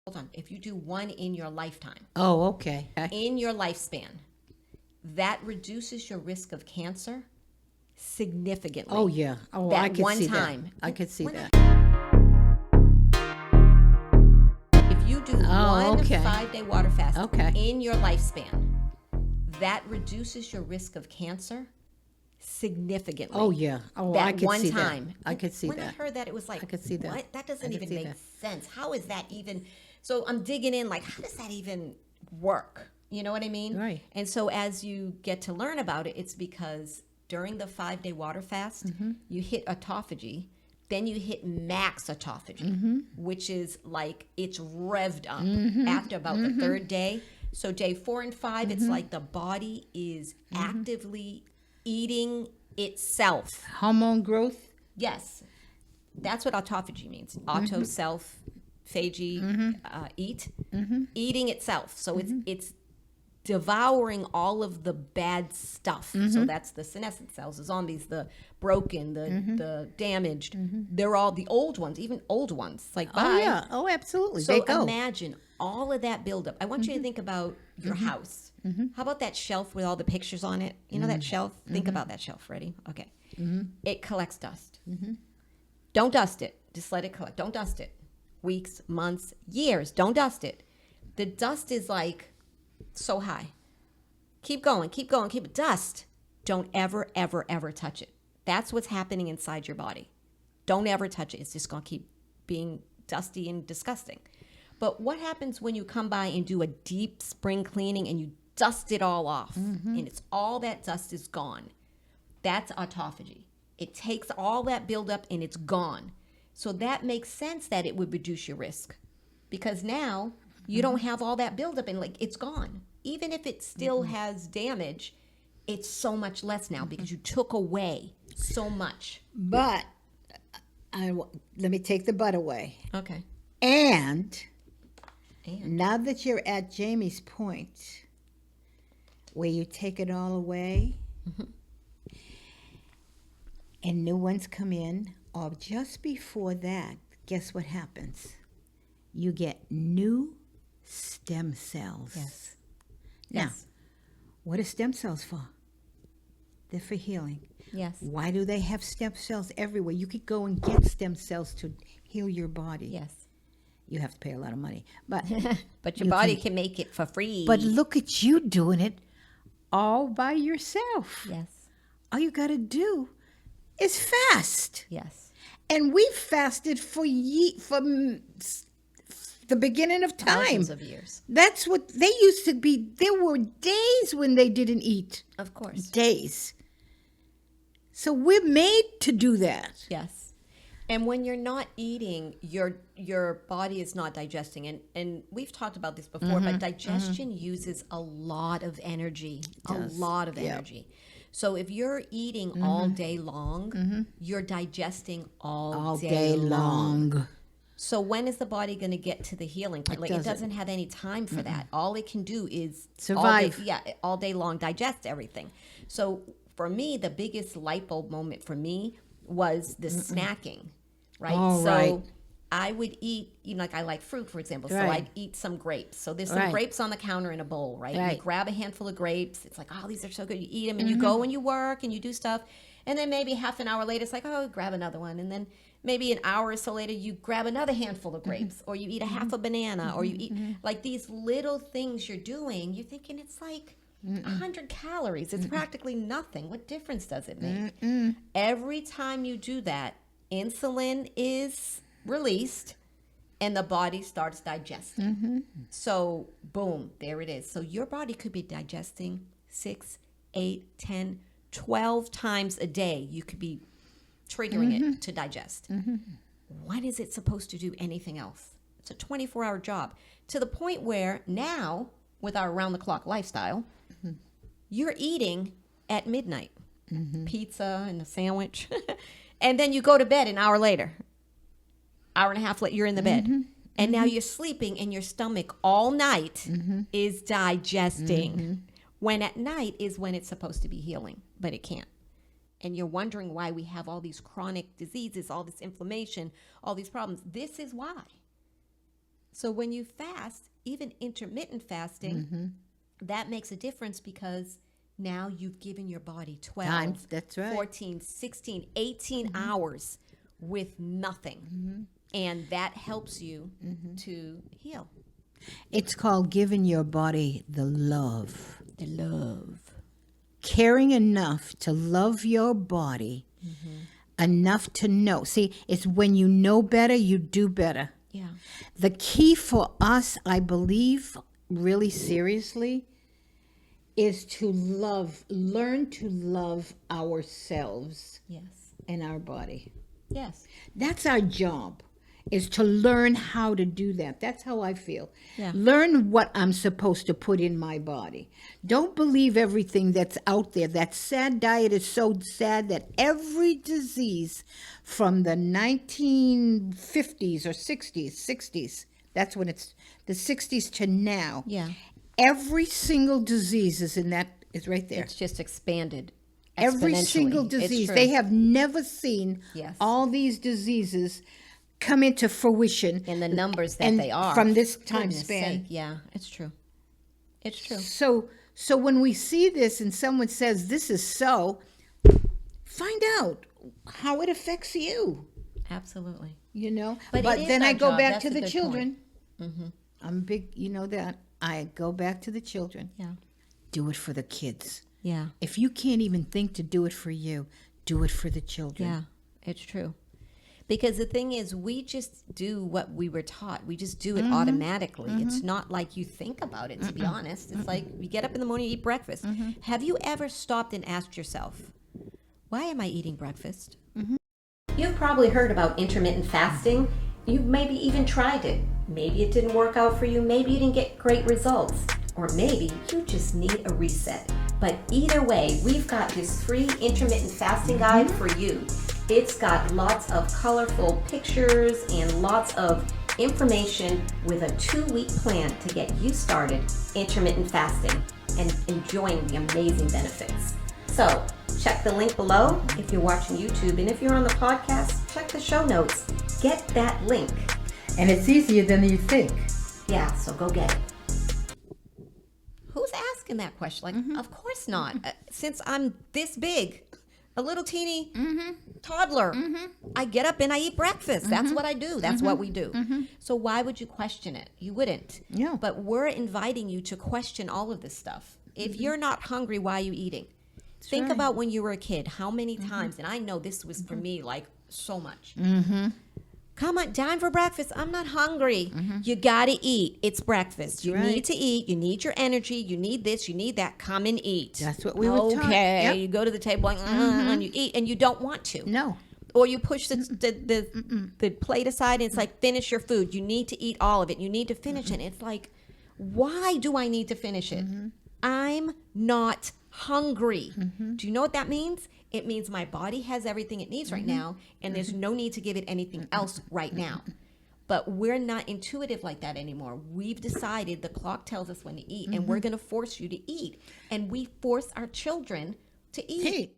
hold on. If you do one in your lifetime, Oh, okay. in your lifespan, that reduces your risk of cancer significantly. Oh, yeah. Oh, That I could one see time. that. I could see When that. If you do Oh, one okay. 5-day water fast Okay. in your lifespan, that reduces your risk of cancer significantly. Oh, yeah. Oh, That I could one see time. that. I could see When I that. heard that, it was like, I could see that. what? That doesn't I could even see make that. sense. How is that even? So I'm digging in, like, how does that even work? You know what I mean? Right. And so as you get to learn about it, it's because during the 5-day water fast, Mm-hmm. you hit autophagy, then you hit max autophagy, Mm-hmm. which is like it's revved up after about the third day. So day 4 and 5, it's like the body is actively eating itself. Hormone growth. Yes, that's what autophagy means. Auto, self, phagy, eat, eating itself. So it's devouring all of the bad stuff. So that's the senescent cells, the zombies, the broken, the damaged. They're all the old ones, even old ones. It's like, bye. Oh, yeah. Oh, absolutely. So they go. imagine all of that buildup. I want you to think about your house. How about that shelf with all the pictures on it? You know that shelf? Think about that shelf. Ready? Okay. It collects dust. Don't dust it. Just let it collect. Don't dust it. Weeks, months, years. Don't dust it. The dust is like so high. Keep going, keep going, keep it. Dust. Don't ever, ever, ever touch it. That's what's happening inside your body. Don't ever touch it. It's just going to keep being dusty and disgusting. But what happens when you come by and do a deep spring cleaning and you dust it all off and it's all that dust is gone? That's autophagy. It takes all that buildup and it's gone. So that makes sense that it would reduce your risk because now you don't have all that buildup and like it's gone. Even if it still has damage, it's so much less now because you took away so much. But let me take the but away. Okay. And now that you're at Jamie's point, where you take it all away and new ones come in, or just before that, guess what happens? You get new stem cells. Yes. Now, Yes. what are stem cells for? They're for healing. Yes. Why do they have stem cells everywhere? You could go and get stem cells to heal your body. Yes. You have to pay a lot of money. But But your You body can- can make it for free. but look at you doing it all by yourself. yes. All you got to do is fast. Yes. And we fasted from the beginning of time. Thousands of years. That's what they used to be. There were days when they didn't eat. Of course. Days. So we're made to do that. Yes. And when you're not eating, your body is not digesting. And we've talked about this before, but digestion uses a lot of energy. A lot of Yep. energy. So if you're eating all day long, you're digesting all day long. So when is the body going to get to the healing point? Like it doesn't have any time for that. All it can do is Survive. all day long digest everything. So for me, the biggest light bulb moment for me was the snacking, right? Oh, so right. I would eat, like I like fruit, for example. So Right. I'd eat some grapes. So there's some Right. grapes on the counter in a bowl, right? Right. You grab a handful of grapes. It's like, oh, these are so good. You eat them and you go and you work and you do stuff. And then maybe half an hour later, it's like, oh, grab another one. And then maybe an hour or so later, you grab another handful of grapes or you eat a half a banana or you eat like these little things you're doing. You're thinking it's like 100 calories. It's practically nothing. What difference does it make? Every time you do that, insulin is released and the body starts digesting. So boom, there it is. So your body could be digesting 6, 8, 10, 12 times a day. You could be triggering it to digest. When is it supposed to do anything else? It's a 24-hour job to the point where now, with our around-the-clock lifestyle, you're eating at midnight, pizza and a sandwich, and then you go to bed an hour later. Hour and a half later, you're in the bed. And now you're sleeping and your stomach all night is digesting. When at night is when it's supposed to be healing, but it can't. And you're wondering why we have all these chronic diseases, all this inflammation, all these problems. This is why. So when you fast, even intermittent fasting, that makes a difference because now you've given your body 12, That's right. 14, 16, 18 hours with nothing. And that helps you to heal. It's called giving your body the love. The love. Caring enough to love your body, enough to know. See, it's when you know better, you do better. Yeah. The key for us, I believe, really seriously, is to learn to love ourselves Yes. and our body. Yes. That's our job, is to learn how to do that. That's how I feel. Yeah. Learn what I'm supposed to put in my body. Don't believe everything that's out there. That sad diet is so sad that every disease from the 1950s or 60s, that's when it's the 60s to now. Yeah. Every single disease is right there. It's just expanded. Every exponentially. single It's disease. true. They have never seen Yes. all these diseases come into fruition in the numbers that and they are. from this time Goodness span. sake. Yeah, it's true. It's true. So when we see this and someone says this is so, find out how it affects you. Absolutely. You know, But it is then our I go job. back That's to a the good children. point. I'm big, you know that. I go back to the children. Yeah. Do it for the kids. Yeah. If you can't even think to do it for you, do it for the children. Yeah. It's true. Because the thing is, we just do what we were taught. We just do it automatically. It's not like you think about it, to be honest. It's like you get up in the morning, you eat breakfast. Have you ever stopped and asked yourself, why am I eating breakfast? You've probably heard about intermittent fasting. You maybe even tried it. Maybe it didn't work out for you. Maybe you didn't get great results. Or maybe you just need a reset. But either way, we've got this free intermittent fasting guide for you. It's got lots of colorful pictures and lots of information with a 2-week plan to get you started intermittent fasting and enjoying the amazing benefits. So check the link below if you're watching YouTube, and if you're on the podcast, check the show notes. Get that link. And it's easier than you think. Yeah, so go get it. Who's asking that question? Like, of course not. Since I'm this big, a little teeny toddler, I get up and I eat breakfast. That's what I do. That's what we do. So why would you question it? You wouldn't. Yeah. But we're inviting you to question all of this stuff. If you're not hungry, why are you eating? Think right. about when you were a kid, how many times, and I know this was for me like so much. Come on, time for breakfast. I'm not hungry. You got to eat. It's breakfast. You Right. need to eat. You need your energy. You need this. You need that. Come and eat. That's what we were taught. Okay. Yep. You go to the table and you eat, and you don't want to. No. Or you push the plate aside, and it's like, finish your food. You need to eat all of it. You need to finish it. It's like, why do I need to finish it? I'm not hungry. Do you know what that means? It means my body has everything it needs right now, and there's no need to give it anything else right now. But we're not intuitive like that anymore. We've decided the clock tells us when to eat, and we're going to force you to eat. And we force our children to eat. Hey.